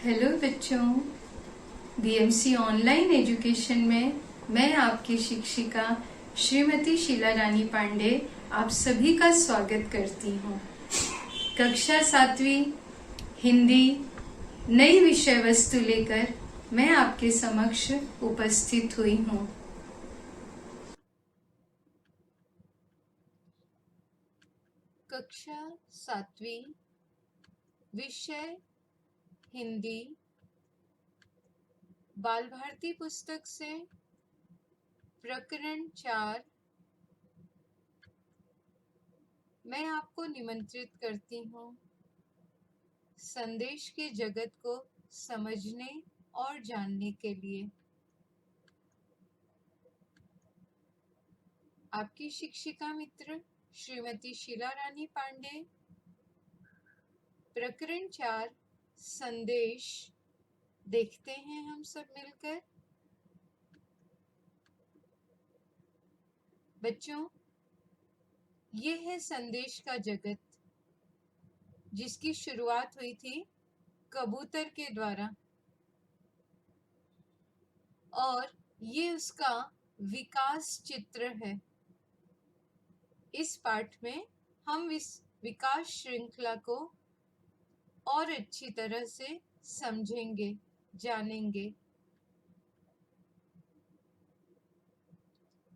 Hello बच्चों, BMC online education में मैं आपकी शिक्षिका श्रीमती शीला रानी पांडे आप सभी का स्वागत करती हूँ। कक्षा 7वीं हिंदी नई विषय वस्तु लेकर मैं आपके समक्ष उपस्थित हुई हूँ। कक्षा 7वीं विषय हिंदी बाल भारती पुस्तक से प्रकरण 4 मैं आपको निमंत्रित करती हूँ संदेश के जगत को समझने और जानने के लिए। आपकी शिक्षिका मित्र श्रीमती शीला रानी पांडे। प्रकरण 4 संदेश देखते हैं हम सब मिलकर। बच्चों, ये है संदेश का जगत जिसकी शुरुआत हुई थी कबूतर के द्वारा और ये उसका विकास चित्र है। इस पाठ में हम इस विकास श्रृंखला को और अच्छी तरह से समझेंगे, जानेंगे।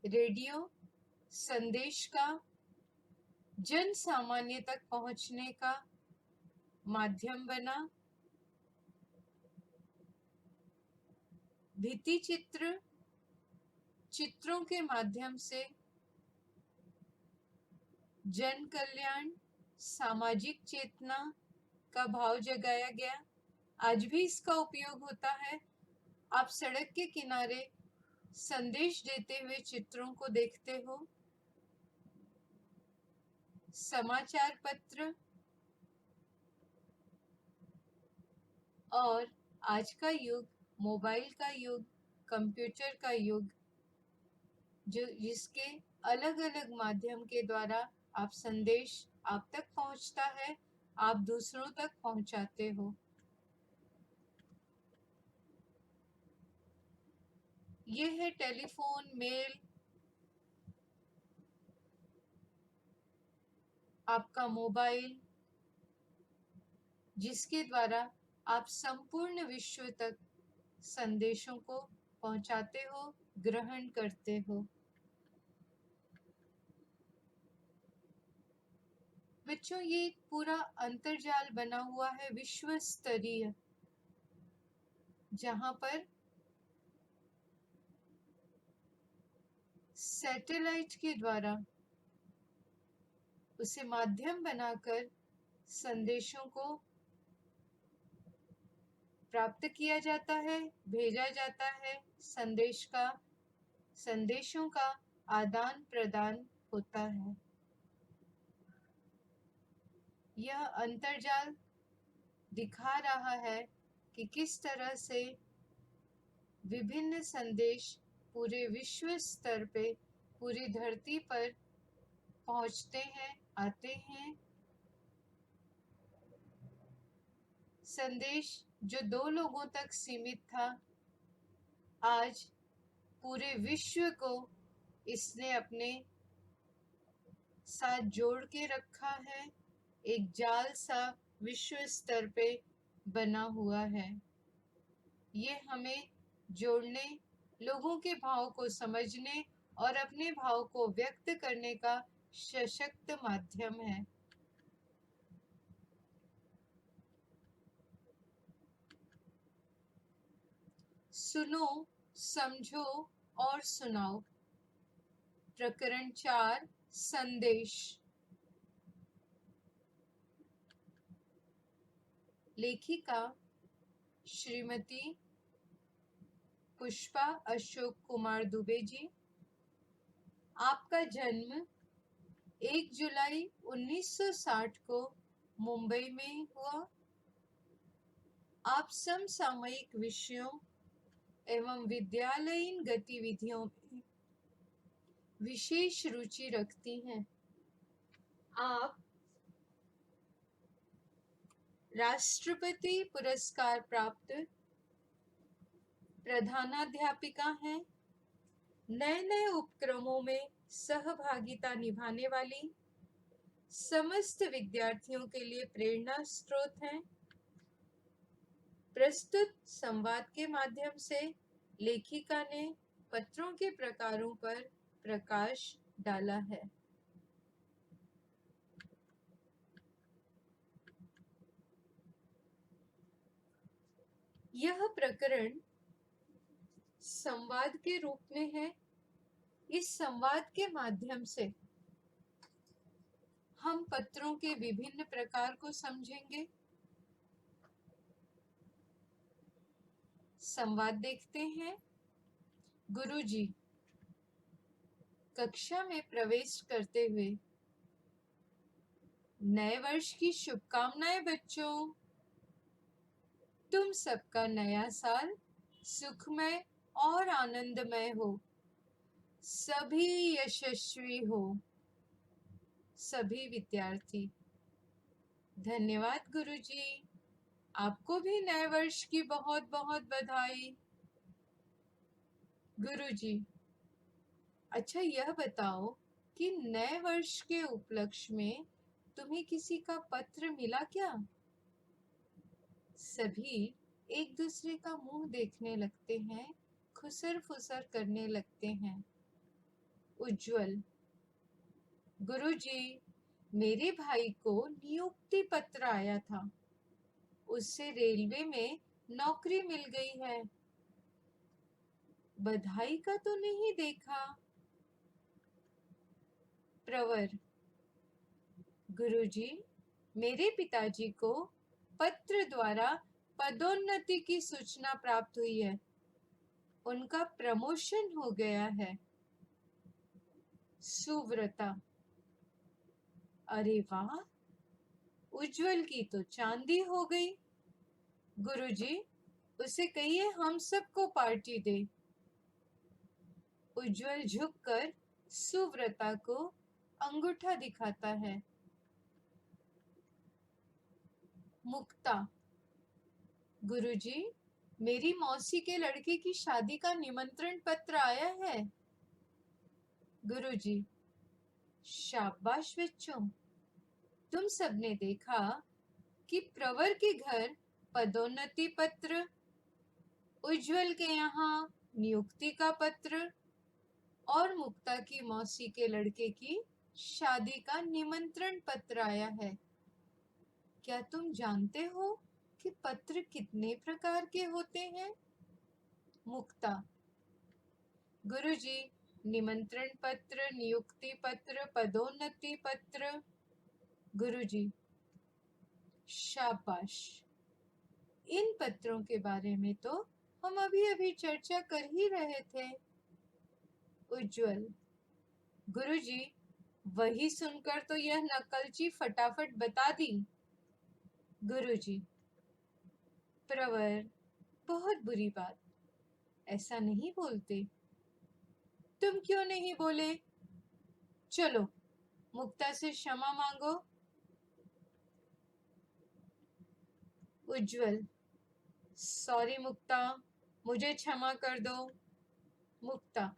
रेडियो संदेश का जन सामान्य तक पहुंचने का माध्यम बना। भित्ति चित्र चित्रों के माध्यम से जन कल्याण, सामाजिक चेतना का भाव जगाया गया। आज भी इसका उपयोग होता है। आप सड़क के किनारे संदेश देते हुए चित्रों को देखते हो। समाचार पत्र और आज का युग मोबाइल का युग, कंप्यूटर का युग, जिसके अलग अलग माध्यम के द्वारा आप संदेश आप तक पहुंचता है, आप दूसरों तक पहुंचाते हो। ये है टेलीफोन, मेल, आपका मोबाइल, जिसके द्वारा आप संपूर्ण विश्व तक संदेशों को पहुंचाते हो, ग्रहण करते हो। बच्चों, ये एक पूरा अंतर्जाल बना हुआ है विश्व स्तरीय, जहां पर सैटेलाइट के द्वारा उसे माध्यम बनाकर संदेशों को प्राप्त किया जाता है, भेजा जाता है। संदेशों का आदान प्रदान होता है। यह अंतर्जाल दिखा रहा है कि किस तरह से विभिन्न संदेश पूरे विश्व स्तर पे, पूरी धरती पर पहुंचते हैं, आते हैं। संदेश जो 2 लोगों तक सीमित था, आज पूरे विश्व को इसने अपने साथ जोड़ के रखा है। एक जाल सा विश्व स्तर पे बना हुआ है। ये हमें जोड़ने, लोगों के भाव को समझने और अपने भाव को व्यक्त करने का सशक्त माध्यम है। सुनो, समझो और सुनाओ। प्रकरण 4 संदेश। लेखिका श्रीमती पुष्पा अशोक कुमार दुबे जी। आपका जन्म 1 जुलाई 1960 को मुंबई में हुआ। आप समसामयिक विषयों एवं विद्यालयीन गतिविधियों में विशेष रुचि रखती हैं। आप राष्ट्रपति पुरस्कार प्राप्त प्रधानाध्यापिका हैं, नए नए उपक्रमों में सहभागिता निभाने वाली, समस्त विद्यार्थियों के लिए प्रेरणा स्रोत हैं। प्रस्तुत संवाद के माध्यम से लेखिका ने पत्रों के प्रकारों पर प्रकाश डाला है। यह प्रकरण संवाद के रूप में है। इस संवाद के माध्यम से हम पत्रों के विभिन्न प्रकार को समझेंगे। संवाद देखते हैं। गुरुजी, कक्षा में प्रवेश करते हुए नए वर्ष की शुभकामनाएं बच्चों। तुम सबका नया साल सुखमय और आनंदमय हो, सभी यशस्वी हो। सभी विद्यार्थी, धन्यवाद गुरुजी, आपको भी नए वर्ष की बहुत बहुत बधाई। गुरुजी, अच्छा यह बताओ कि नए वर्ष के उपलक्ष्य में तुम्हें किसी का पत्र मिला क्या? सभी एक दूसरे का मुंह देखने लगते हैं, खुसर फुसर करने लगते हैं। उज्जवल, गुरुजी, मेरे भाई को नियुक्ति पत्र आया था, उससे रेलवे में नौकरी मिल गई है। बधाई का तो नहीं देखा। प्रवर, गुरुजी, मेरे पिताजी को पत्र द्वारा पदोन्नति की सूचना प्राप्त हुई है, उनका प्रमोशन हो गया है। सुव्रता, अरे वाह, उज्जवल की तो चांदी हो गई। गुरुजी, उसे कहिए हम सबको पार्टी दे। उज्जवल झुककर सुव्रता को अंगूठा दिखाता है। मुक्ता, गुरुजी, मेरी मौसी के लड़के की शादी का निमंत्रण पत्र आया है। गुरुजी, शाबाश बच्चों, तुम सबने देखा कि प्रवर के घर पदोन्नति पत्र, उज्जवल के यहाँ नियुक्ति का पत्र और मुक्ता की मौसी के लड़के की शादी का निमंत्रण पत्र आया है। क्या तुम जानते हो कि पत्र कितने प्रकार के होते हैं? मुक्ता, गुरुजी, निमंत्रण पत्र, नियुक्ति पत्र, पदोन्नति पत्र। गुरुजी, शाबाश, इन पत्रों के बारे में तो हम अभी अभी चर्चा कर ही रहे थे। उज्जवल, गुरुजी, वही सुनकर तो यह नकलची फटाफट बता दी। गुरुजी, प्रवर, बहुत बुरी बात, ऐसा नहीं बोलते। तुम क्यों नहीं बोले? चलो, मुक्ता से क्षमा मांगो। उज्जवल, सॉरी मुक्ता, मुझे क्षमा कर दो। मुक्ता,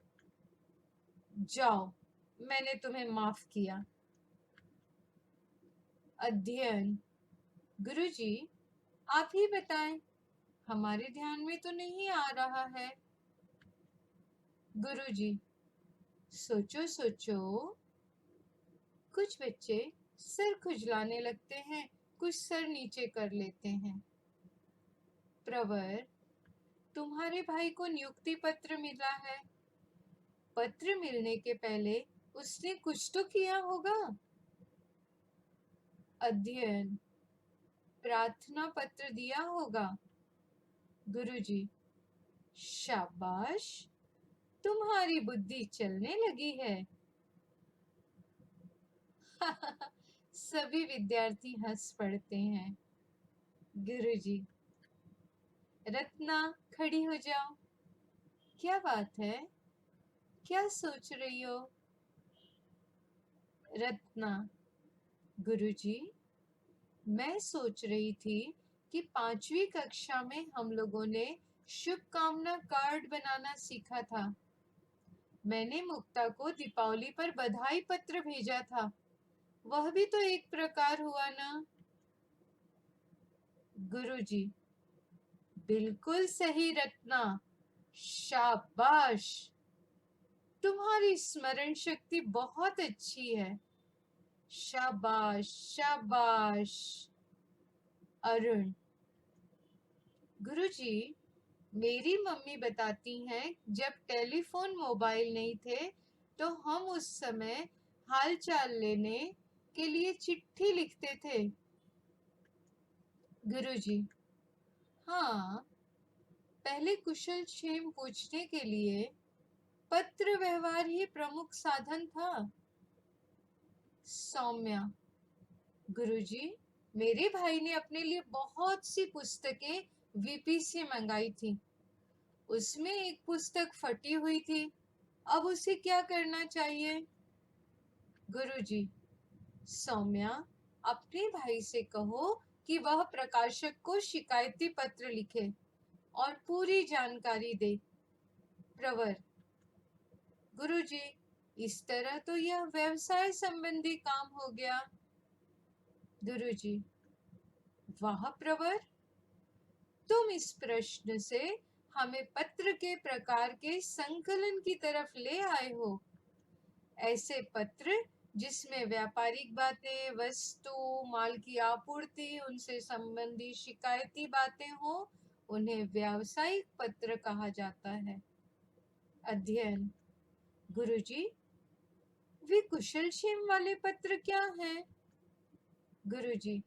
जाओ, मैंने तुम्हें माफ किया। अध्ययन, गुरुजी, आप ही बताएं, हमारे ध्यान में तो नहीं आ रहा है। गुरुजी, सोचो सोचो। कुछ बच्चे सर खुजलाने लगते हैं, कुछ सर नीचे कर लेते हैं। प्रवर, तुम्हारे भाई को नियुक्ति पत्र मिला है। पत्र मिलने के पहले उसने कुछ तो किया होगा। अध्ययन, प्रार्थना पत्र दिया होगा। गुरुजी, शाबाश, तुम्हारी बुद्धि चलने लगी है। सभी विद्यार्थी हंस पड़ते हैं। गुरुजी, रत्ना, खड़ी हो जाओ। क्या बात है, क्या सोच रही हो? रत्ना, गुरुजी, मैं सोच रही थी कि 5वीं कक्षा में हम लोगों ने शुभकामना कार्ड बनाना सीखा था। मैंने मुक्ता को दीपावली पर बधाई पत्र भेजा था। वह भी तो एक प्रकार हुआ ना? गुरुजी, बिल्कुल सही रत्ना, शाबाश। तुम्हारी स्मरण शक्ति बहुत अच्छी है। शाबाश शाबाश। अरुण, गुरुजी, मेरी मम्मी बताती हैं जब टेलीफोन मोबाइल नहीं थे तो हम उस समय हालचाल लेने के लिए चिट्ठी लिखते थे। गुरुजी, हाँ, पहले कुशल क्षेम पूछने के लिए पत्र व्यवहार ही प्रमुख साधन था। सौम्या, गुरुजी, मेरे भाई ने अपने लिए बहुत सी पुस्तकें वीपी से मंगाई थी। उसमें एक पुस्तक फटी हुई थी। अब उसे क्या करना चाहिए? गुरुजी, सौम्या, अपने भाई से कहो कि वह प्रकाशक को शिकायती पत्र लिखे और पूरी जानकारी दे। प्रवर, गुरुजी, इस तरह तो यह व्यवसाय संबंधी काम हो गया। गुरुजी, वाह प्रवर, तुम इस प्रश्न से हमें पत्र के प्रकार के संकलन की तरफ ले आए हो। ऐसे पत्र जिसमें व्यापारिक बातें, वस्तु, माल की आपूर्ति, उनसे संबंधी शिकायती बातें हो, उन्हें व्यावसायिक पत्र कहा जाता है। अध्ययन, गुरुजी, वे कुशलक्षेम वाले पत्र क्या हैं? गुरुजी,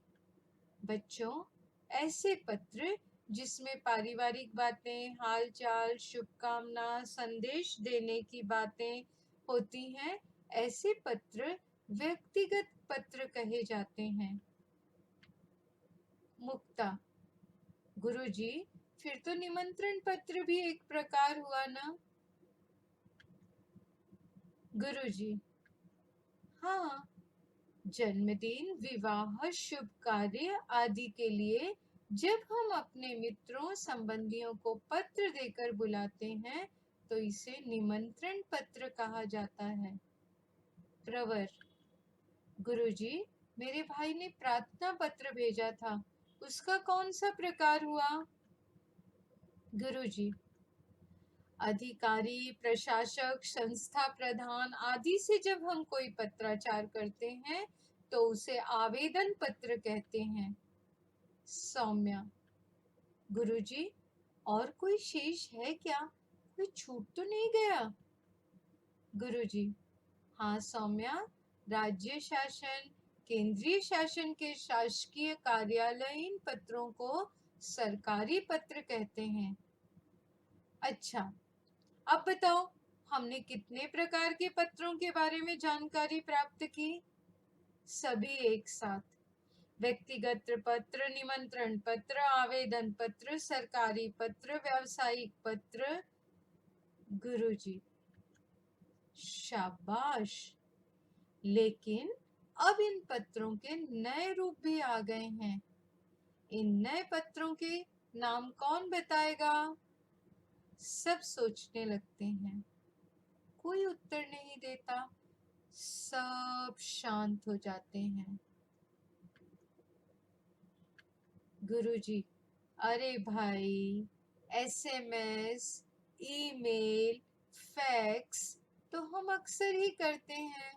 बच्चों, ऐसे पत्र जिसमें पारिवारिक बातें, हालचाल, शुभकामना, संदेश देने की बातें होती हैं, ऐसे पत्र व्यक्तिगत पत्र कहे जाते हैं। मुक्ता, गुरुजी, फिर तो निमंत्रण पत्र भी एक प्रकार हुआ ना? गुरुजी, हाँ, जन्मदिन, विवाह, शुभ कार्य आदि के लिए जब हम अपने मित्रों संबंधियों को पत्र देकर बुलाते हैं तो इसे निमंत्रण पत्र कहा जाता है। प्रवर, गुरुजी, मेरे भाई ने प्रार्थना पत्र भेजा था, उसका कौन सा प्रकार हुआ? गुरुजी, अधिकारी, प्रशासक, संस्था प्रधान आदि से जब हम कोई पत्राचार करते हैं तो उसे आवेदन पत्र कहते हैं। सौम्या, गुरुजी, और कोई शेष है क्या? कोई छूट तो नहीं गया? गुरुजी, हाँ सौम्या, राज्य शासन, केंद्रीय शासन के शासकीय कार्यालयीन पत्रों को सरकारी पत्र कहते हैं। अच्छा, अब बताओ, हमने कितने प्रकार के पत्रों के बारे में जानकारी प्राप्त की? सभी एक साथ, व्यक्तिगत पत्र, निमंत्रण पत्र, आवेदन पत्र, सरकारी पत्र, व्यावसायिक पत्र। गुरुजी, शाबाश। लेकिन अब इन पत्रों के नए रूप भी आ गए हैं। इन नए पत्रों के नाम कौन बताएगा? सब सोचने लगते हैं। कोई उत्तर नहीं देता। सब शांत हो जाते हैं। गुरुजी, अरे भाई, एसएमएस, ईमेल, फैक्स तो हम अक्सर ही करते हैं।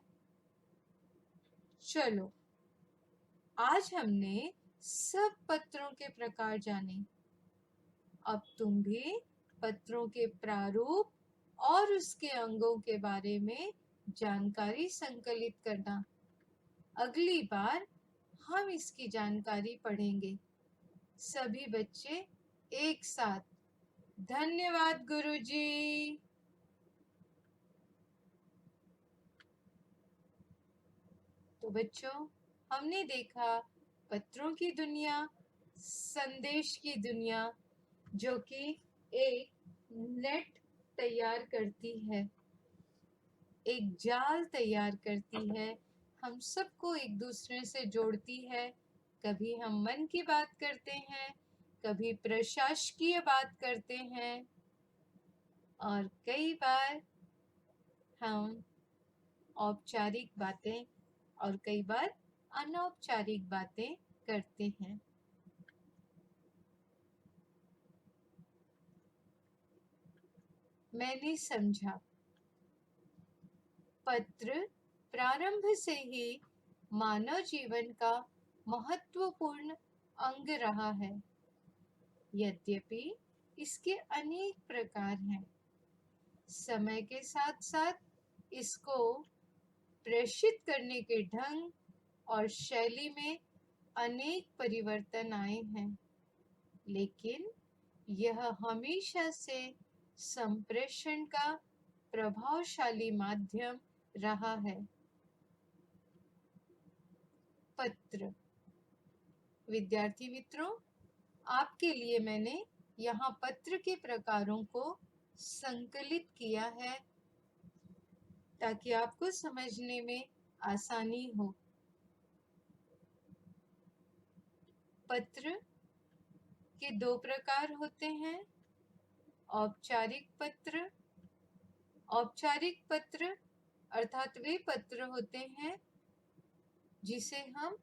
चलो, आज हमने सब पत्रों के प्रकार जाने। अब तुम भी पत्रों के प्रारूप और उसके अंगों के बारे में जानकारी संकलित करना। अगली बार हम इसकी जानकारी पढ़ेंगे। सभी बच्चे एक साथ। धन्यवाद गुरुजी। तो बच्चों, हमने देखा पत्रों की दुनिया, संदेश की दुनिया, जो कि एक नेट तैयार करती है, एक जाल तैयार करती है, हम सबको एक दूसरे से जोड़ती है, कभी हम मन की बात करते हैं, कभी प्रशासकीय बात करते हैं और कई बार हम औपचारिक बातें और कई बार अनौपचारिक बातें करते हैं। मैंने समझा, पत्र प्रारंभ से ही मानव जीवन का महत्वपूर्ण अंग रहा है। यद्यपि इसके अनेक प्रकार हैं, समय के साथ साथ इसको प्रेषित करने के ढंग और शैली में अनेक परिवर्तन आए हैं, लेकिन यह हमेशा से संप्रेषण का प्रभावशाली माध्यम रहा है। पत्र। विद्यार्थी मित्रों, आपके लिए मैंने यहाँ पत्र के प्रकारों को संकलित किया है ताकि आपको समझने में आसानी हो। पत्र के दो प्रकार होते हैं, औपचारिक पत्र। औपचारिक पत्र अर्थात वे पत्र होते हैं जिसे हम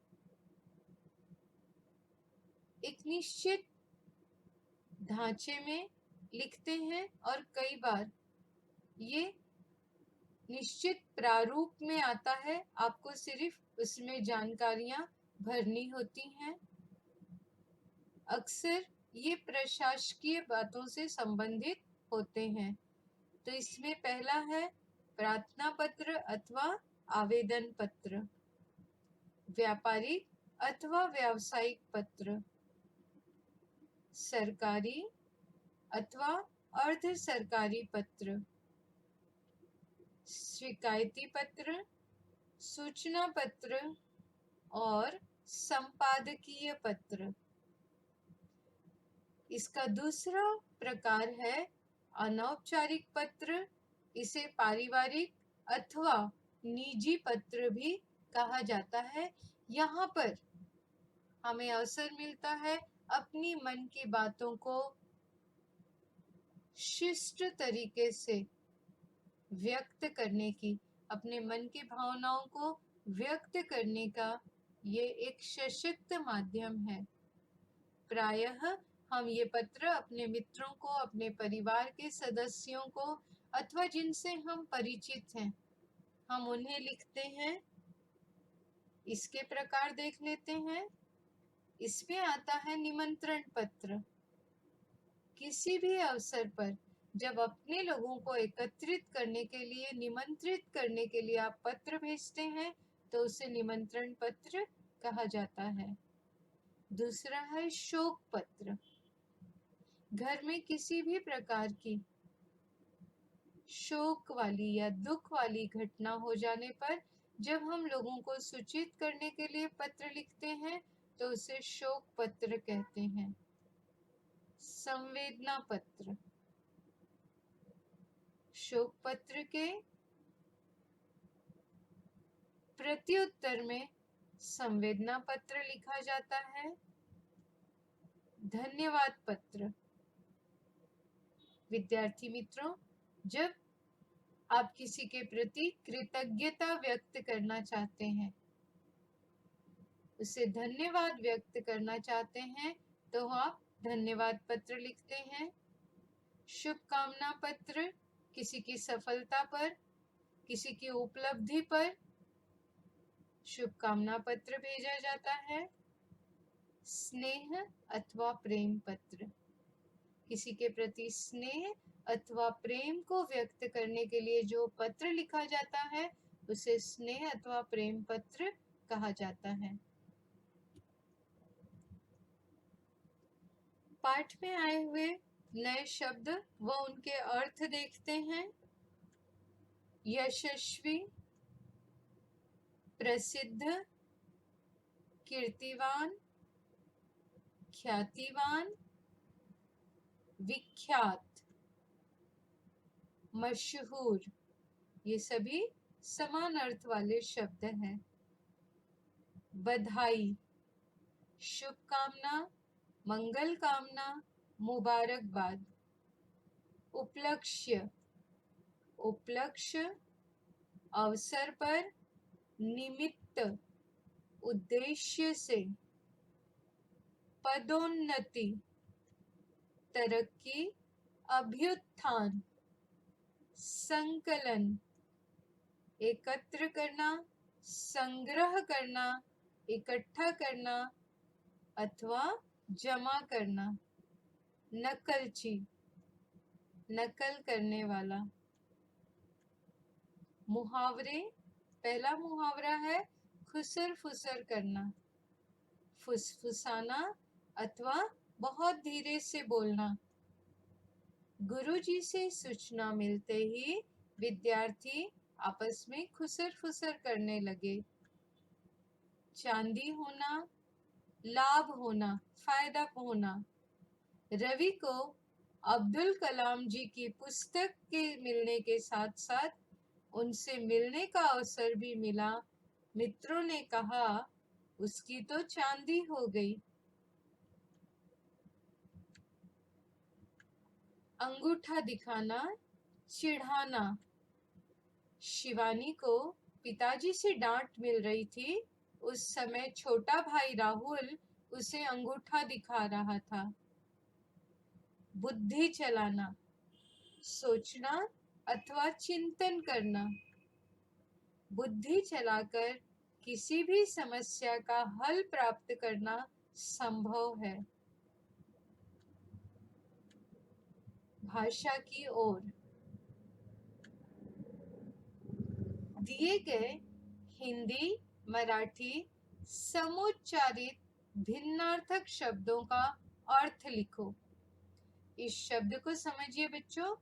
एक निश्चित ढांचे में लिखते हैं और कई बार ये निश्चित प्रारूप में आता है, आपको सिर्फ उसमें जानकारियां भरनी होती हैं। अक्सर ये प्रशासकीय बातों से संबंधित होते हैं। तो इसमें पहला है प्रार्थना पत्र अथवा आवेदन पत्र, व्यापारिक अथवा व्यावसायिक पत्र, सरकारी अथवा अर्ध सरकारी पत्र, शिकायती पत्र, सूचना पत्र और संपादकीय पत्र। इसका दूसरा प्रकार है अनौपचारिक पत्र। इसे पारिवारिक अथवा निजी पत्र भी कहा जाता है। यहाँ पर हमें अवसर मिलता है अपनी मन की बातों को शिष्ट तरीके से व्यक्त करने की, अपने मन की भावनाओं को व्यक्त करने का ये एक सशक्त माध्यम है। प्रायः हम ये पत्र अपने मित्रों को, अपने परिवार के सदस्यों को अथवा जिनसे हम परिचित हैं, हम उन्हें लिखते हैं। इसके प्रकार देख लेते हैं। इसमें आता है निमंत्रण पत्र। किसी भी अवसर पर जब अपने लोगों को एकत्रित करने के लिए, निमंत्रित करने के लिए आप पत्र भेजते हैं तो उसे निमंत्रण पत्र कहा जाता है। दूसरा है शोक पत्र। घर में किसी भी प्रकार की शोक वाली या दुख वाली घटना हो जाने पर जब हम लोगों को सूचित करने के लिए पत्र लिखते हैं तो उसे शोक पत्र कहते हैं। संवेदना पत्र। शोक पत्र के प्रत्युत्तर में संवेदना पत्र लिखा जाता है। धन्यवाद पत्र। विद्यार्थी मित्रों, जब आप किसी के प्रति कृतज्ञता व्यक्त करना चाहते हैं, उसे धन्यवाद व्यक्त करना चाहते हैं, तो आप धन्यवाद पत्र लिखते हैं। शुभकामना पत्र किसी की सफलता पर, किसी की उपलब्धि पर शुभकामना पत्र भेजा जाता है। स्नेह अथवा प्रेम पत्र। किसी के प्रति स्नेह अथवा प्रेम को व्यक्त करने के लिए जो पत्र लिखा जाता है उसे स्नेह अथवा प्रेम पत्र कहा जाता है। पाठ में आए हुए नए शब्द व उनके अर्थ देखते हैं। यशस्वी, प्रसिद्ध, कीर्तिवान, ख्यातिवान, विख्यात, मशहूर, ये सभी समान अर्थ वाले शब्द हैं। बधाई, शुभकामना, मंगल कामना, मुबारकबाद। उपलक्ष्य, उपलक्ष्य, अवसर पर, निमित्त, उद्देश्य से। पदोन्नति, तरक्की, अभ्युत्थान। संकलन, एकत्र करना, संग्रह करना, इकट्ठा करना अथवा जमा करना। नकलची, नकल करने वाला। मुहावरे, पहला मुहावरा है खुसर फुसर करना, फुसफुसाना अथवा बहुत धीरे से बोलना। गुरुजी से सूचना मिलते ही विद्यार्थी आपस में खुसर फुसर करने लगे। चांदी होना, लाभ होना, फायदा होना। रवि को अब्दुल कलाम जी की पुस्तक के मिलने के साथ साथ उनसे मिलने का अवसर भी मिला। मित्रों ने कहा उसकी तो चांदी हो गई। अंगूठा दिखाना, चिढ़ाना। शिवानी को पिताजी से डांट मिल रही थी। उस समय छोटा भाई राहुल उसे अंगूठा दिखा रहा था। बुद्धि चलाना, सोचना अथवा चिंतन करना। बुद्धि चलाकर किसी भी समस्या का हल प्राप्त करना संभव है। भाषा की ओर, दिए गए हिंदी मराठी समुच्चारित भिन्नार्थक शब्दों का अर्थ लिखो। इस शब्द को समझिए बच्चों।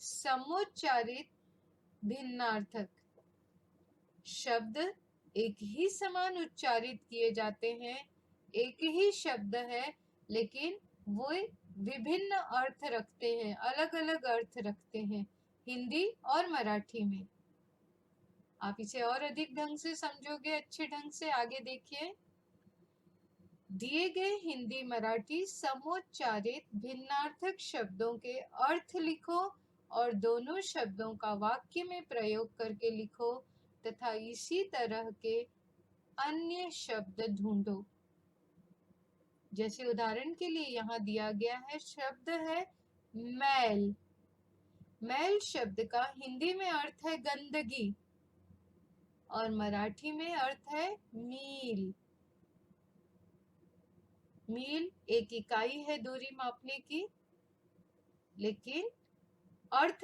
समुच्चारित भिन्नार्थक शब्द एक ही समान उच्चारित किए जाते हैं, एक ही शब्द है, लेकिन वो विभिन्न अर्थ रखते हैं, अलग अलग अर्थ रखते हैं हिंदी और मराठी में। आप इसे और अधिक ढंग से समझोगे, अच्छे ढंग से। आगे देखिए, दिए गए हिंदी मराठी समुच्चारित भिन्नार्थक शब्दों के अर्थ लिखो और दोनों शब्दों का वाक्य में प्रयोग करके लिखो तथा इसी तरह के अन्य शब्द ढूंढो। जैसे उदाहरण के लिए यहाँ दिया गया है, शब्द है मैल। मैल शब्द का हिंदी में अर्थ है गंदगी और मराठी में अर्थ है मील। मील एक इकाई है दूरी मापने की, लेकिन अर्थ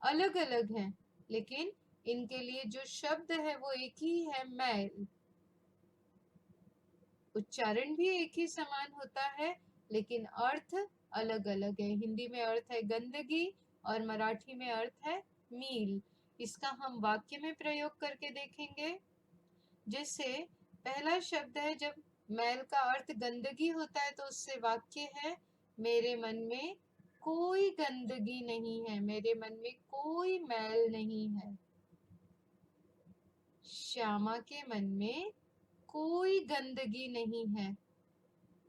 अलग अलग हैं, लेकिन इनके लिए जो शब्द है वो एक ही है, मैल। उच्चारण भी एक ही समान होता है, लेकिन अर्थ अलग अलग है। हिंदी में अर्थ है गंदगी और मराठी में अर्थ है मील। इसका हम वाक्य में प्रयोग करके देखेंगे। जैसे पहला शब्द है, जब मैल का अर्थ गंदगी होता है तो उससे वाक्य है, मेरे मन में कोई गंदगी नहीं है, मेरे मन में कोई मैल नहीं है। श्यामा के मन में कोई गंदगी नहीं है,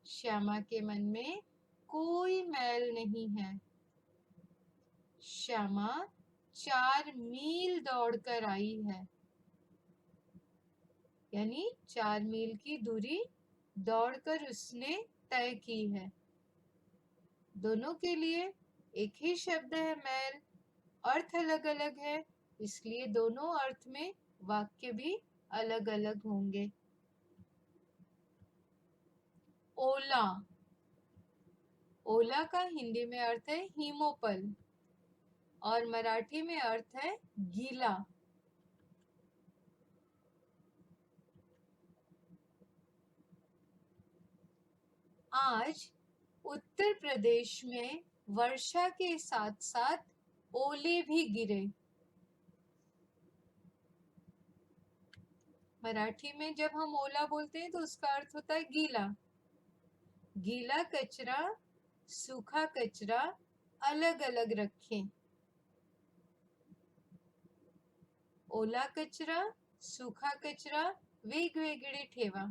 श्यामा के मन में कोई मैल नहीं है। श्यामा 4 मील दौड़कर आई है, यानी 4 मील की दूरी दौड़कर उसने तय की है। दोनों के लिए एक ही शब्द है मैल, अर्थ अलग अलग है, इसलिए दोनों अर्थ में वाक्य भी अलग अलग होंगे। ओला, ओला का हिंदी में अर्थ है हिमोपल और मराठी में अर्थ है गीला। आज उत्तर प्रदेश में वर्षा के साथ साथ ओले भी गिरे। मराठी में जब हम ओला बोलते हैं तो उसका अर्थ होता है गीला। गीला कचरा, सूखा कचरा अलग अलग रखें। ओला कचरा, सूखा कचरा वेगवेगळे ठेवा।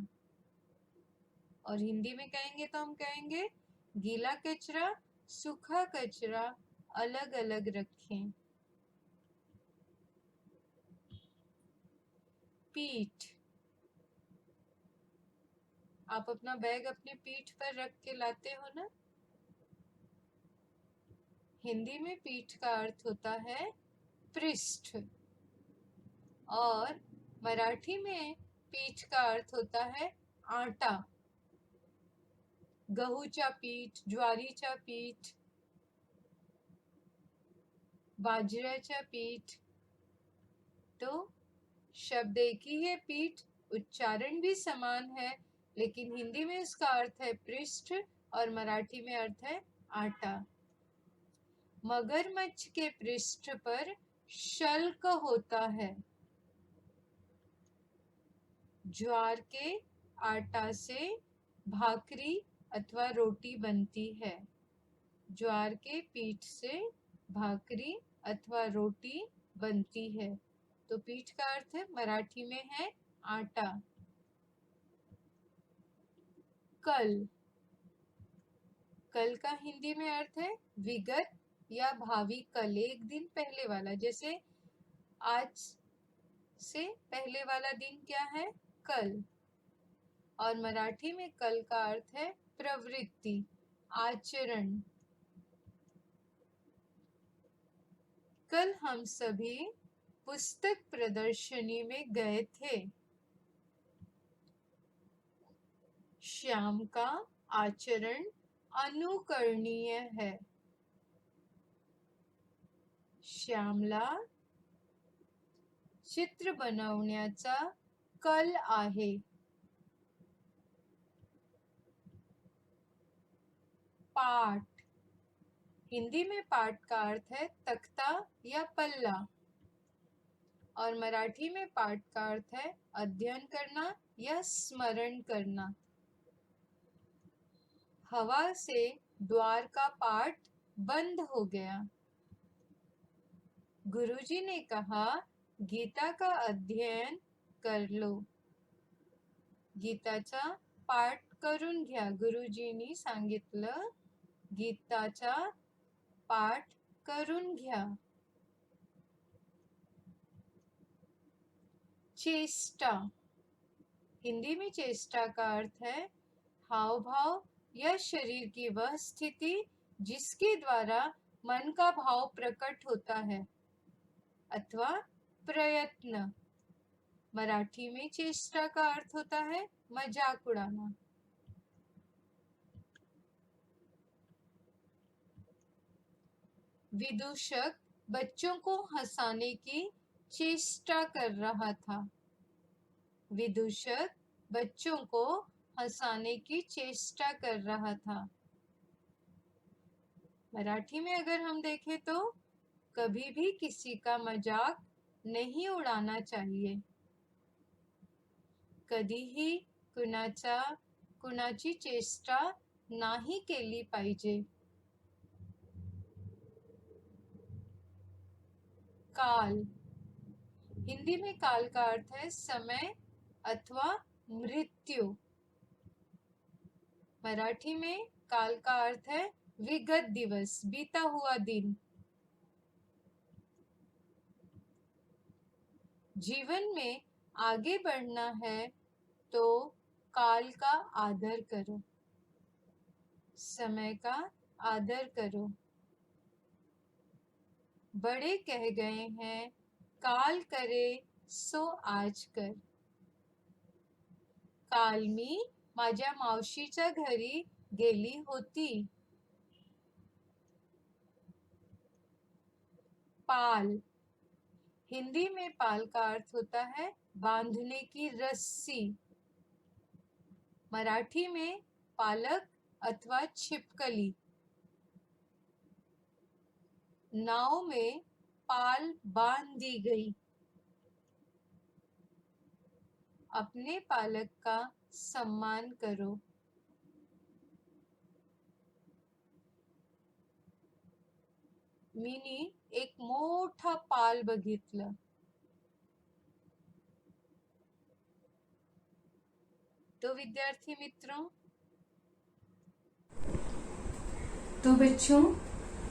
और हिंदी में कहेंगे तो हम कहेंगे गीला कचरा सूखा कचरा अलग अलग रखें। पीठ, आप अपना बैग अपनी पीठ पर रख के लाते हो ना। हिंदी में पीठ का अर्थ होता है पृष्ठ और मराठी में पीठ का अर्थ होता है आटा। गहूचा पीठ, ज्वारीचा पीठ, बाजऱ्याचा पीठ। तो शब्द एक ही है पीठ, उच्चारण भी समान है, लेकिन हिंदी में इसका अर्थ है पृष्ठ और मराठी में अर्थ है आटा। मगरमच्छ के पृष्ठ पर शल्क होता है। ज्वार के आटा से भाकरी अथवा रोटी बनती है। ज्वार के पीठ से भाकरी अथवा रोटी बनती है। तो पीठ का अर्थ है मराठी में है आटा। कल, कल का हिंदी में अर्थ है विगत या भावी कल, एक दिन पहले वाला। जैसे आज से पहले वाला दिन क्या है? कल। और मराठी में कल का अर्थ है प्रवृत्ति, आचरण। कल हम सभी पुस्तक प्रदर्शनी में गए थे। श्याम का आचरण अनुकरणीय है। श्यामला चित्र बनवण्याचा कल आहे। पाठ, हिंदी में पाठ का अर्थ है तख्ता या पल्ला और मराठी में पाठ का अर्थ है अध्ययन करना या स्मरण करना। हवा से द्वार का पाट बंद हो गया। गुरुजी ने कहा गीता का अध्ययन कर लो। गीताचा पाठ करून घ्या। गुरुजींनी सांगितलं गीताचा पाठ करून घ्या। चेष्टा, हिंदी में चेष्टा का अर्थ है हाव भाव या शरीर की वह स्थिति जिसके द्वारा मन का भाव प्रकट होता है अथवा प्रयत्न। मराठी में चेष्टा का अर्थ होता है मजाक उड़ाना। विदूषक बच्चों को हंसाने की चेष्टा कर रहा था। विदूषक बच्चों को हंसाने की चेष्टा कर रहा था। मराठी में अगर हम देखें तो कभी भी किसी का मजाक नहीं उड़ाना चाहिए। कधीही कुणाची चेष्टा नाही केली पाहिजे। काल, हिंदी में काल का अर्थ है समय अथवा मृत्यु। मराठी में काल का अर्थ है विगत दिवस, बीता हुआ दिन। जीवन में आगे बढ़ना है तो काल का आदर करो, समय का आदर करो। बड़े कह गए हैं काल करे सो आज कर। काल मी माझ्या मावशीच्या घरी गेली होती। पाल, हिंदी में पाल का अर्थ होता है बांधने की रस्सी। मराठी में पालक अथवा छिपकली। नाव में पाल बांध दी गई। अपने पालक का सम्मान करो। मीनी एक मोठा पाल बघितलं। तो विद्यार्थी मित्रों, तो बच्चों,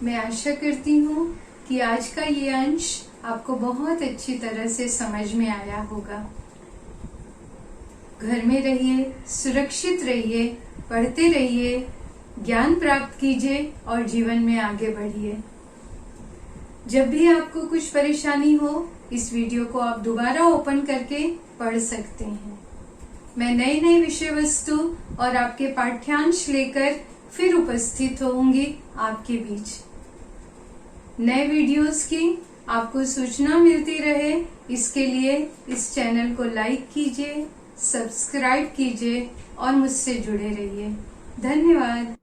मैं आशा करती हूँ कि आज का ये अंश आपको बहुत अच्छी तरह से समझ में आया होगा। घर में रहिए, सुरक्षित रहिए, पढ़ते रहिए, ज्ञान प्राप्त कीजिए और जीवन में आगे बढ़िए। जब भी आपको कुछ परेशानी हो, इस वीडियो को आप दोबारा ओपन करके पढ़ सकते हैं। मैं नए नए विषय वस्तु और आपके पाठ्यांश लेकर फिर उपस्थित होंगी आपके बीच। नए वीडियोस की आपको सूचना मिलती रहे, इसके लिए इस चैनल को लाइक कीजिए, सब्सक्राइब कीजिए और मुझसे जुड़े रहिए। धन्यवाद।